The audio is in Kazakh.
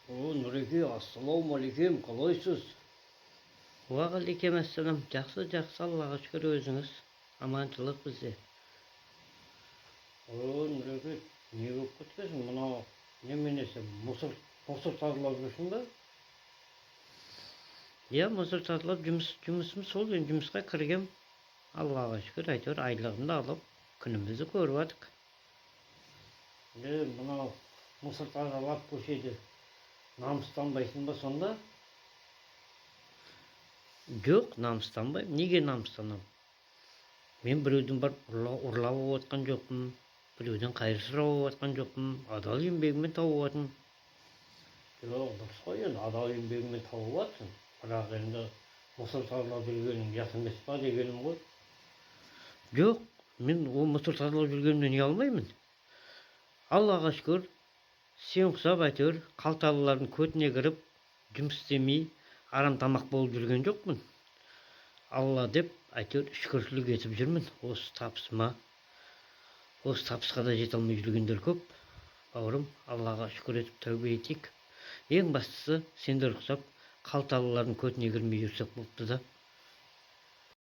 Нұреке, ассалаумағалейкум, қалайсыз? Уағалейкум ассалам. Жақсы, Аллаға шүкір, өзіңіз. Аманшылық бізде. Нұреке, не болып кеткенсің? Мынау неменесі, мұсыр тазалап жүрсің ба? Иә, мұсыр тазалап жұмысым сол. Енді жұмысқа кіргем. Аллаға шүкір, әйтеуір айлығымды алып, күнімізді көріп жатық. Мынау мұсыр тазалап көшеде намыстанбайсың ба сонда? Жоқ, намыстанбаймын. Неге намыстанамын? Мен біреудің барып ұрлап алып жатқан жоқпын. Біреуден қайыр сұрап алып жатқан жоқпын. Адал еңбегіммен тауып жатырмын. Жоқ, дұрыс қой, енді адал еңбегіңмен тауып жатсың. Бірақ енді мұсыр тазалап жүргенің жат емес па дегенім ғой. Жоқ, мен ол мұсыр тазалап жүргенімнен ұялмаймын. Аллаға шүкір, сен ұқсап әйтеуір қалталылардың көтіне кіріп, жұмыс істемей, арам тамақ болып жүрген жоқпын. Алла деп әйтеуір шүкіршілік етіп жүрмін. Осы табысыма, осы табысқа да жете алмай жүргендер көп. Бауырым, Аллаға шүкір етіп тәубе етейік. Ең бастысы, сендер ұқсап қалталылардың көтіне кірмей жүрсек болыпты да.